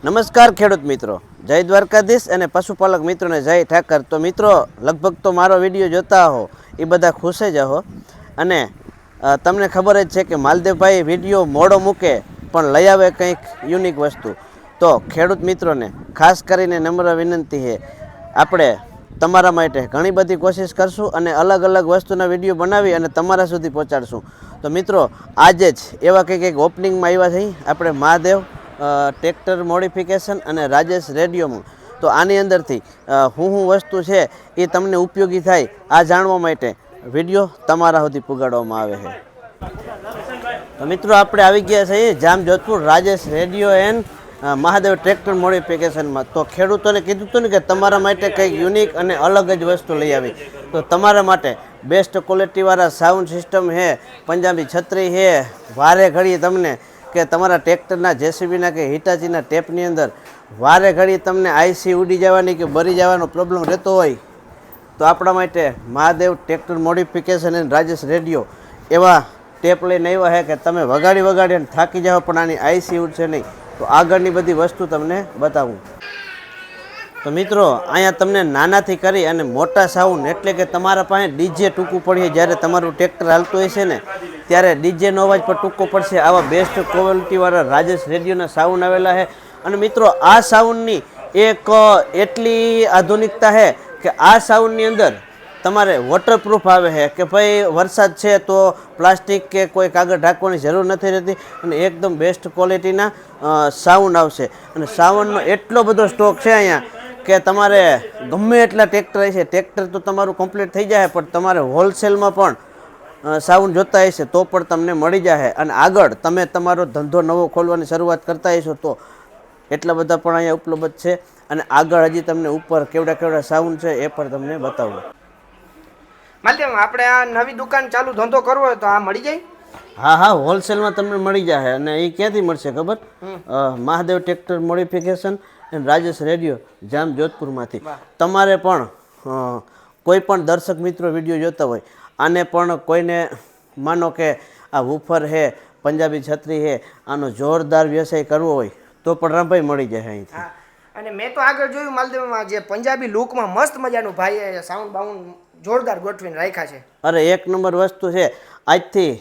નમસ્કાર ખેડૂત મિત્રો, જય દ્વારકાધીશ અને પશુપાલક મિત્રોને જય ઠાકર। તો મિત્રો લગભગ તો મારો વિડીયો જોતા હો એ બધા ખુશ જ હો અને તમને ખબર જ છે કે માલદેવભાઈ વિડીયો મોડો મૂકે પણ લઈ આવે કંઈક યુનિક વસ્તુ। તો ખેડૂત મિત્રોને ખાસ કરીને નમ્ર વિનંતી છે, આપણે તમારા માટે ઘણી બધી કોશિશ કરશું અને અલગ અલગ વસ્તુના વિડીયો બનાવી અને તમારા સુધી પહોંચાડશું। તો મિત્રો આજે જ એવા કંઈક ઓપનિંગમાં આવ્યા છે આપણે મહાદેવ ટ્રેક્ટર મોડિફિકેશન અને રાજેશ રેડિયોમાં। તો આની અંદરથી હું વસ્તુ છે એ તમને ઉપયોગી થાય આ જાણવા માટે વિડીયો તમારા સુધી પુગાડવામાં આવે છે। તો મિત્રો આપણે આવી ગયા છીએ Jam Jodhpur Rajesh radio and Mahadev tractor મોડિફિકેશનમાં। તો ખેડૂતોને કીધું હતું ને કે તમારા માટે કંઈક યુનિક અને અલગ જ વસ્તુ લઈ આવી। તો તમારા માટે બેસ્ટ ક્વોલિટીવાળા સાઉન્ડ સિસ્ટમ છે, પંજાબી છત્રી છે, વારે ઘડી તમને કે તમારા ટ્રેક્ટરના જેસીબીના કે હિટાચીના ટેપની અંદર વારે ઘડી તમને આઈસી ઉડી જવાની કે બરી જવાનો પ્રોબ્લેમ રહેતો હોય તો આપણા માટે મહાદેવ ટ્રેક્ટર મોડિફિકેશન અને રાજેશ રેડિયો એવા ટેપ લઈને આવ્યા છે કે તમે વગાડી અને થાકી જાઓ પણ આની આઈસી ઉડશે નહીં। તો આગળની બધી વસ્તુ તમને બતાવું। તો મિત્રો અહીંયા તમને નાનાથી કરી અને મોટા સાઉન્ડ એટલે કે તમારા પાસે ડીજે ટૂંકું પડીએ જ્યારે તમારું ટ્રેક્ટર હાલતું હશે ને ત્યારે ડીજેનો અવાજ પર ટૂંકો પડશે આવા બેસ્ટ ક્વોલિટીવાળા રાજેશ રેડિયોના સાઉન્ડ આવેલા છે। અને મિત્રો આ સાઉન્ડની એક એટલી આધુનિકતા છે કે આ સાઉન્ડની અંદર તમારે વોટરપ્રૂફ આવે છે કે ભાઈ વરસાદ છે તો પ્લાસ્ટિક કે કોઈ કાગળ ઢાંકવાની જરૂર નથી રહેતી અને એકદમ બેસ્ટ ક્વોલિટીના સાઉન્ડ આવશે। અને સાઉન્ડનો એટલો બધો સ્ટોક છે અહીંયા કે તમારે ગમે એટલા ટ્રેક્ટર હશે, ટ્રેક્ટર તો તમારું કમ્પ્લીટ થઈ જાય પણ તમારે હોલસેલમાં પણ સાઉન્ડ જોતા હશે તો પણ તમને મળી જાય। અને આગળ તમે તમારો ધંધો નવો ખોલવાની શરૂઆત કરતા હશો તો એટલા બધા પણ અહીંયા ઉપલબ્ધ છે। અને આગળ હજી તમને ઉપર કેવડા સાઉન્ડ છે એ પણ તમને બતાવું। માલદેવ આપણે આ નવી દુકાન ચાલુ ધંધો કરવો હોય તો આ મળી જાય? હા, હોલસેલમાં તમને મળી જાય। અને એ ક્યાંથી મળશે ખબર? મહાદેવ ટ્રેક્ટર મોડિફિકેશન અને રાજેશ રેડિયો જામ જોધપુરમાંથી। તમારે પણ કોઈ પણ દર્શક મિત્રો વિડીયો જોતા હોય આને પણ કોઈને માનો કે આ વૂફર છે, પંજાબી છત્રી છે, આનો જોરદાર વ્યવસાય કરવો હોય તો પણ રામભાઈ મળી જાય અહીંથી। અને મેં તો આગળ જોયું માલદેવમાં જે પંજાબી લુકમાં મસ્ત મજાનું ભાઈએ સાઉન્ડ બાઉન્ડ જોરદાર ગોઠવીને રાખ્યા છે। અરે એક નંબર વસ્તુ છે। આજથી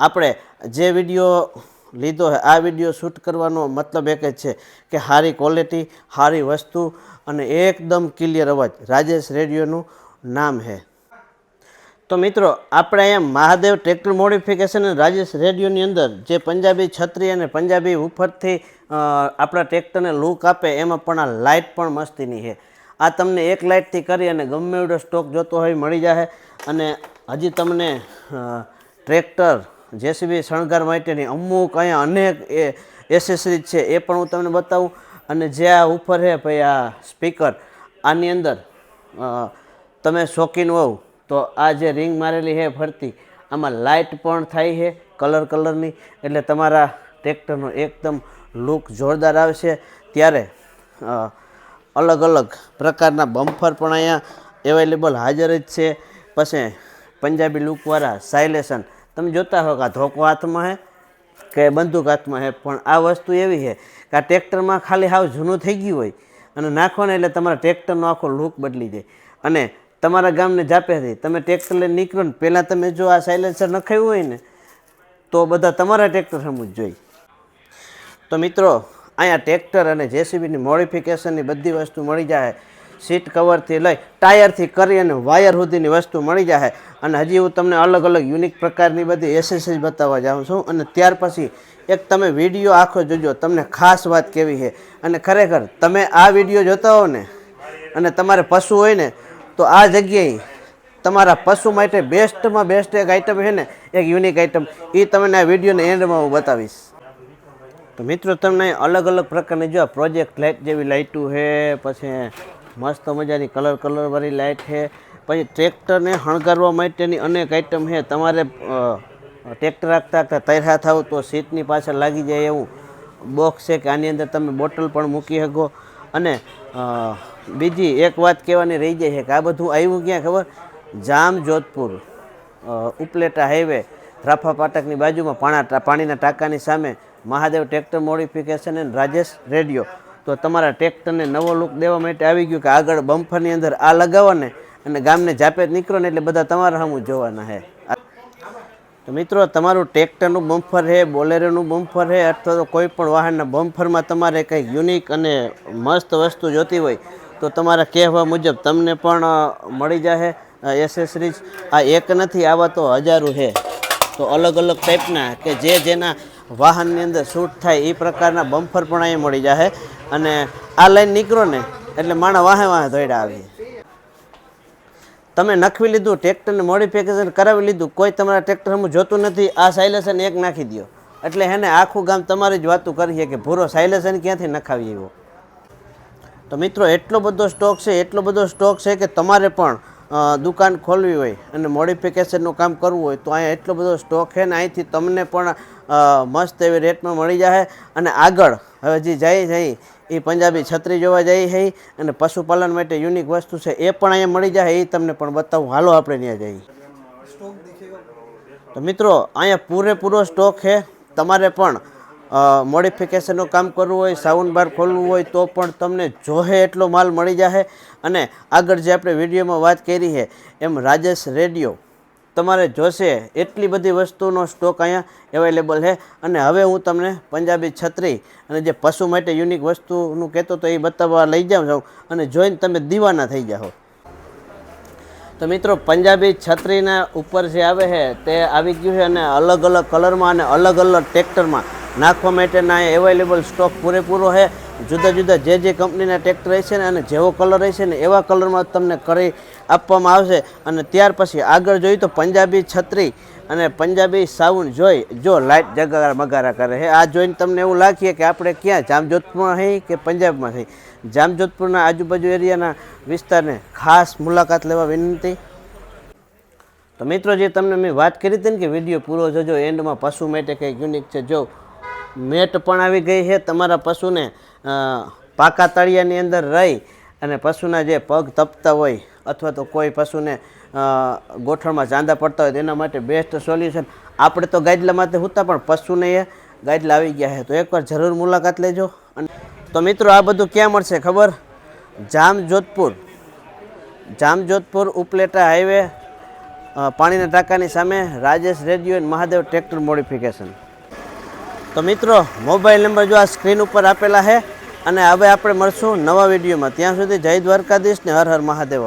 આપણે જે વિડીયો લીધો છે આ વિડીયો શૂટ કરવાનો મતલબ એક જ છે કે સારી ક્વોલિટી, સારી વસ્તુ અને એકદમ ક્લિયર અવાજ રાજેશ રેડિયોનું નામ છે। તો મિત્રો આપણે અહીંયા મહાદેવ ટ્રેક્ટર મોડિફિકેશન અને રાજેશ રેડિયોની અંદર જે પંજાબી છત્રી અને પંજાબી ઉફરથી આપણા ટ્રેક્ટરને લુક આપે એમાં પણ આ લાઇટ પણ મસ્તીની છે। આ તમને એક લાઇટથી કરી અને ગમે એવડો સ્ટોક જોતો હોય મળી જાય। અને હજી તમને ટ્રેક્ટર જેસીબી શણગાર માટેની અમુક અહીંયા અનેક એસેસરીઝ છે એ પણ હું તમને બતાવું। અને જે આ ઉપર છે ભાઈ આ સ્પીકર આની અંદર તમે શોખીન હોવ તો આ જે રિંગ મારેલી છે ફરતી આમાં લાઇટ પણ થાય છે કલરની એટલે તમારા ટ્રેક્ટરનો એકદમ લુક જોરદાર આવશે। ત્યારે અલગ અલગ પ્રકારના બમ્ફર પણ અહીંયા અવેલેબલ હાજર જ છે। પછી પંજાબી લુકવાળા સાયલેશન તમે જોતા હો કે આ ધોકો હાથમાં છે કે બંદૂક હાથમાં છે પણ આ વસ્તુ એવી છે કે આ ટ્રેક્ટરમાં ખાલી હાવ જૂનું થઈ ગયું હોય અને નાખો ને એટલે તમારા ટ્રેક્ટરનો આખો લુક બદલી જાય। અને તમારા ગામને જાપેથી તમે ટ્રેક્ટર લઈને નીકળો ને પહેલાં તમે જો આ સાયલેન્સર નખાવ્યું હોય ને તો બધા તમારા ટ્રેક્ટર સમજ જોઈએ। તો મિત્રો અહીંયા ટ્રેક્ટર અને જેસીબીની મોડિફિકેશનની બધી વસ્તુ મળી જાય। સીટ કવરથી લઈ ટાયરથી કરી અને વાયર સુધીની વસ્તુ મળી જાય। અને હજી હું તમને અલગ અલગ યુનિક પ્રકારની બધી એસેસરીઝ બતાવવા જાઉં છું। અને ત્યાર પછી એક તમે વિડીયો આખો જોજો, તમને ખાસ વાત કેવી છે। અને ખરેખર તમે આ વિડીયો જોતા હો ને અને તમારે પશુ હોય ને તો આ જગ્યાએ તમારા પશુ માટે બેસ્ટમાં બેસ્ટ એક આઈટમ છે ને એક યુનિક આઈટમ એ તમને આ વિડીયોના એન્ડમાં હું બતાવીશ। તો મિત્રો તમને અલગ અલગ પ્રકારની જો પ્રોજેક્ટ લાઇટ જેવી લાઇટું છે, પછી મસ્ત મજાની કલરવાળી લાઇટ છે, પછી ટ્રેક્ટરને શણગારવા માટેની અનેક આઈટમ છે। તમારે ટ્રેક્ટર રાખતા તૈયાર થાવ તો સીટની પાછળ લાગી જાય એવું બોક્સ છે કે આની અંદર તમે બોટલ પણ મૂકી શકો। અને બીજી એક વાત કહેવાની રહી જાય છે કે આ બધું આવ્યું ક્યાં ખબર? જામ જોધપુર ઉપલેટા હાઈવે રાફા પાટકની બાજુમાં પાણીના ટાંકાની સામે Mahadev tractor modification and Rajesh radio. તો તમારા ટ્રેક્ટરને નવો લુક દેવા માટે આવી ગયું કે આગળ બમ્ફરની અંદર આ લગાવો ને અને ગામને જાપે જ નીકળો ને એટલે બધા તમારા સામું જોવાના છે. તો મિત્રો તમારું ટ્રેક્ટરનું બમ્ફર છે, બોલેરોનું બમ્ફર છે અથવા તો કોઈ પણ વાહનના બમ્ફરમાં તમારે કંઈક યુનિક અને મસ્ત વસ્તુ જોતી હોય તો તમારા કહેવા મુજબ તમને પણ મળી જશે એસેસરીઝ. આ એક નથી, આવા તો હજારો છે. તો અલગ અલગ ટાઈપના કે જેના વાહનની અંદર શૂટ થાય એ પ્રકારના બમ્ફર પણ અહીંયા મળી જશે. અને આ લાઈન નીકળો ને એટલે માણસ વાહે વાહે દોડ્યા આવી. તમે નખવી લીધું, ટ્રેક્ટરને મોડિફિકેશન કરાવી લીધું, કોઈ તમારા ટ્રેક્ટર હમું જોતું નથી, આ સાયલેશન એક નાખી દો એટલે હેને આખું ગામ તમારી જ વાતું કરીએ કે ભૂરો સાયલેશન ક્યાંથી નખાવી આવ્યો. તો મિત્રો એટલો બધો સ્ટોક છે, એટલો બધો સ્ટોક છે કે તમારે પણ દુકાન ખોલવી હોય અને મોડિફિકેશનનું કામ કરવું હોય તો અહીંયા એટલો બધો સ્ટોક છે ને અહીંથી તમને પણ મસ્ત એવી રેટમાં મળી જાય. અને આગળ હવે જે જાય એ પંજાબી છત્રી જોવા જાય છે અને પશુપાલન માટે યુનિક વસ્તુ છે એ પણ અહીંયા મળી જાય, એ તમને પણ બતાવું. હાલો આપણે ત્યાં જઈએ. તો મિત્રો અહીંયા પૂરેપૂરો સ્ટોક છે. તમારે પણ મોડિફિકેશનનું કામ કરવું હોય, સાઉન્ડ બાર ખોલવું હોય તો પણ તમને જોહે એટલો માલ મળી જશે. અને આગળ જે આપણે વિડીયોમાં વાત કરી છે એમ રાજેશ રેડિયો તમારે જોશે એટલી બધી વસ્તુનો સ્ટોક અહીંયા અવેલેબલ છે. અને હવે હું તમને પંજાબી છત્રી અને જે પશુ માટે યુનિક વસ્તુનું કહેતો તો એ બતાવવા લઈ જાઉં છું અને જોઈને તમે દીવાના થઈ જાઓ. તો મિત્રો પંજાબી છત્રીના ઉપર જે આવે છે તે આવી ગયું છે અને અલગ અલગ કલરમાં અને અલગ અલગ ટ્રેક્ટરમાં નાખવા માટેના અવેલેબલ સ્ટોક પૂરેપૂરો છે. જુદા જુદા જે કંપનીના ટ્રેક્ટર હશે ને અને જેવો કલર હશે ને એવા કલરમાં તમને કરી આપવામાં આવશે. અને ત્યાર પછી આગળ જોઈએ તો પંજાબી છત્રી અને પંજાબી સાઉન્ડ જોઈ જો લાઇટ જગારા મગારા કરે છે. આ જોઈને તમને એવું લાગીએ કે આપણે ક્યાં જામજોધપુરમાં છીએ કે પંજાબમાં છીએ. જામજોધપુરના આજુબાજુ એરિયાના વિસ્તારને ખાસ મુલાકાત લેવા વિનંતી. તો મિત્રો જે તમને મેં વાત કરી હતી ને કે વિડીયો પૂરો જોજો, એન્ડમાં પશુ માટે કંઈક યુનિક છે. જો મેટ પણ આવી ગઈ છે તમારા પશુને પાકા તળિયાની અંદર રહી અને પશુના જે પગ તપતા હોય અથવા તો કોઈ પશુને ગોઠણમાં ચાંદા પડતા હોય તેના માટે બેસ્ટ સોલ્યુશન. આપણે તો ગાદલા માટે હોતા પણ પશુને એ ગાદલા આવી ગયા છે, તો એકવાર જરૂર મુલાકાત લેજો. અને તો મિત્રો આ બધું ક્યાં મળશે ખબર? જામજોધપુર ઉપલેટા હાઈવે પાણીના ટાંકાની સામે રાજેશ રેડિયો અને મહાદેવ ટ્રેક્ટર મોડિફિકેશન. તો મિત્રો મોબાઈલ નંબર જો આ સ્ક્રીન ઉપર આપેલા છે. અને હવે આપણે મળશું નવા વિડીયોમાં. ત્યાં સુધી જય દ્વારકાધીશ ને હર હર મહાદેવ.